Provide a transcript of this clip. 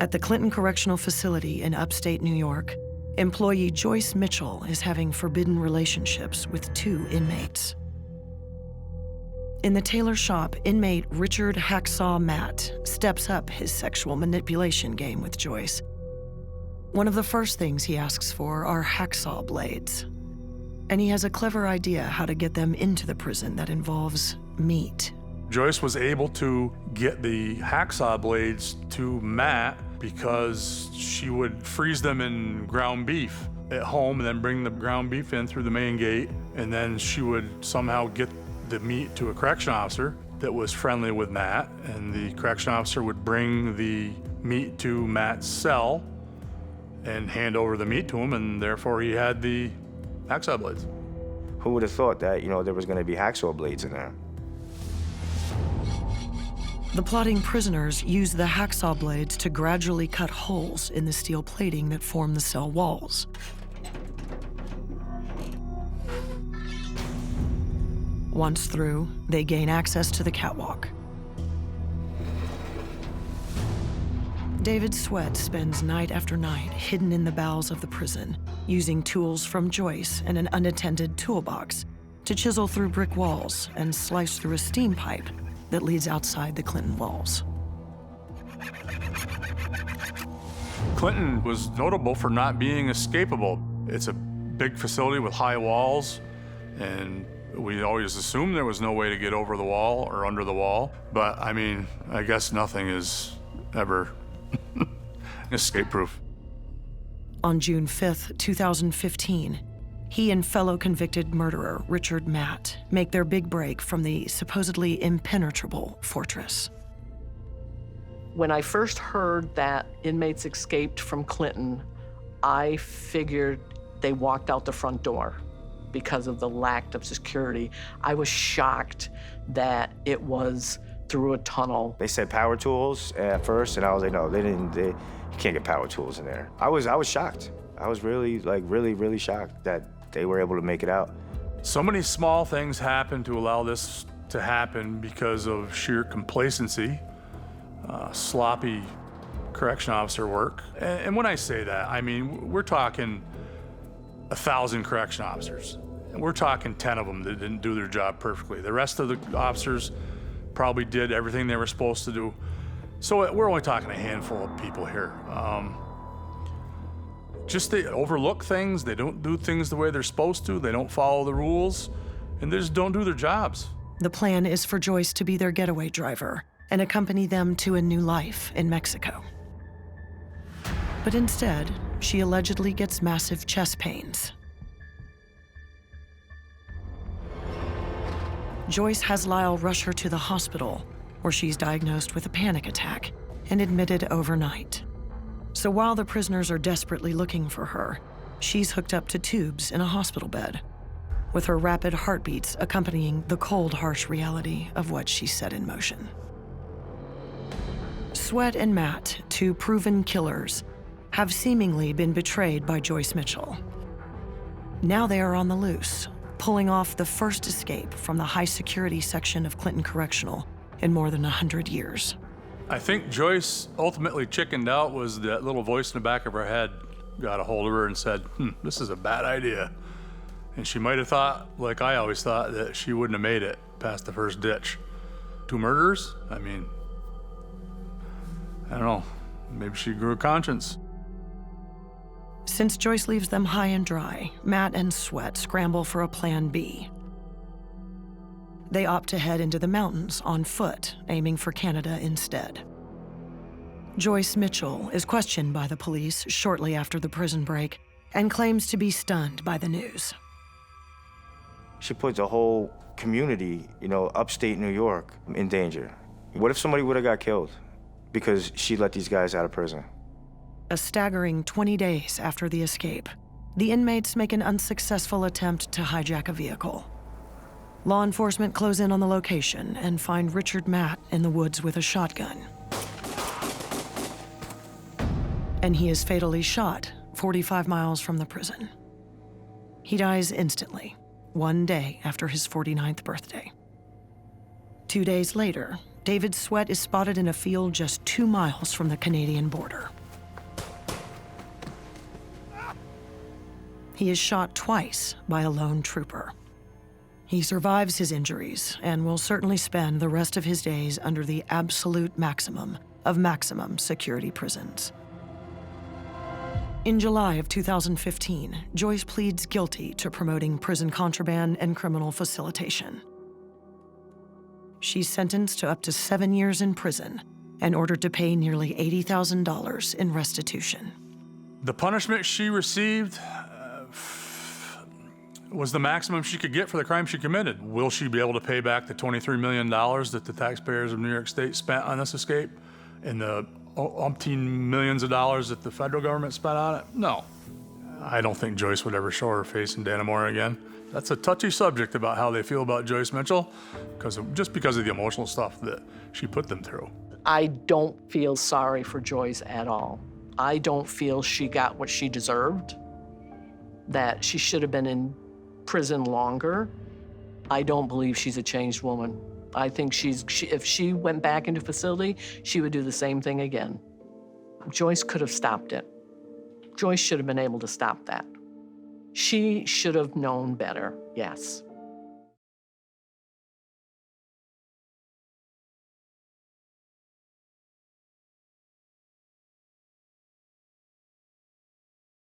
At the Clinton Correctional Facility in upstate New York, employee Joyce Mitchell is having forbidden relationships with 2 inmates. In the tailor shop, inmate Richard Hacksaw Matt steps up his sexual manipulation game with Joyce. One of the first things he asks for are hacksaw blades, and he has a clever idea how to get them into the prison that involves meat. Joyce was able to get the hacksaw blades to Matt because she would freeze them in ground beef at home and then bring the ground beef in through the main gate, and then she would somehow get the meat to a correction officer that was friendly with Matt, and the correction officer would bring the meat to Matt's cell and hand over the meat to him, and therefore he had the hacksaw blades. Who would have thought that, there was going to be hacksaw blades in there? The plotting prisoners use the hacksaw blades to gradually cut holes in the steel plating that form the cell walls. Once through, they gain access to the catwalk. David Sweat spends night after night hidden in the bowels of the prison, using tools from Joyce and an unattended toolbox to chisel through brick walls and slice through a steam pipe that leads outside the Clinton walls. Clinton was notable for not being escapable. It's a big facility with high walls, and we always assumed there was no way to get over the wall or under the wall. But I guess nothing is ever escape-proof. On June 5th, 2015, he and fellow convicted murderer Richard Matt make their big break from the supposedly impenetrable fortress. When I first heard that inmates escaped from Clinton, I figured they walked out the front door because of the lack of security. I was shocked that it was through a tunnel. They said power tools at first, and I was like, no, you can't get power tools in there. I was shocked. I was really shocked that they were able to make it out. So many small things happened to allow this to happen because of sheer complacency, sloppy correction officer work. And when I say that, we're talking 1,000 correction officers. And we're talking 10 of them that didn't do their job perfectly. The rest of the officers probably did everything they were supposed to do. So we're only talking a handful of people here. Just they overlook things, they don't do things the way they're supposed to, they don't follow the rules, and they just don't do their jobs. The plan is for Joyce to be their getaway driver and accompany them to a new life in Mexico. But instead, she allegedly gets massive chest pains. Joyce has Lyle rush her to the hospital, where she's diagnosed with a panic attack and admitted overnight. So while the prisoners are desperately looking for her, she's hooked up to tubes in a hospital bed, with her rapid heartbeats accompanying the cold, harsh reality of what she set in motion. Sweat and Matt, 2 proven killers, have seemingly been betrayed by Joyce Mitchell. Now they are on the loose, pulling off the first escape from the high-security section of Clinton Correctional in more than 100 years. I think Joyce ultimately chickened out. Was that little voice in the back of her head got a hold of her and said, this is a bad idea. And she might have thought, like I always thought, that she wouldn't have made it past the first ditch. 2 murderers? I don't know, maybe she grew a conscience. Since Joyce leaves them high and dry, Matt and Sweat scramble for a plan B. They opt to head into the mountains on foot, aiming for Canada instead. Joyce Mitchell is questioned by the police shortly after the prison break and claims to be stunned by the news. She put the whole community, upstate New York, in danger. What if somebody would have got killed because she let these guys out of prison? A staggering 20 days after the escape, the inmates make an unsuccessful attempt to hijack a vehicle. Law enforcement close in on the location and find Richard Matt in the woods with a shotgun. And he is fatally shot 45 miles from the prison. He dies instantly, 1 day after his 49th birthday. 2 days later, David Sweat is spotted in a field just 2 miles from the Canadian border. He is shot twice by a lone trooper. He survives his injuries and will certainly spend the rest of his days under the absolute maximum of maximum security prisons. In July of 2015, Joyce pleads guilty to promoting prison contraband and criminal facilitation. She's sentenced to up to 7 years in prison and ordered to pay nearly $80,000 in restitution. The punishment she received was the maximum she could get for the crime she committed. Will she be able to pay back the $23 million that the taxpayers of New York State spent on this escape and the umpteen millions of dollars that the federal government spent on it? No. I don't think Joyce would ever show her face in Dannemora again. That's a touchy subject about how they feel about Joyce Mitchell, just because of the emotional stuff that she put them through. I don't feel sorry for Joyce at all. I don't feel she got what she deserved, that she should have been in prison longer. I don't believe she's a changed woman. I think if she went back into facility, she would do the same thing again. Joyce could have stopped it. Joyce should have been able to stop that. She should have known better, yes.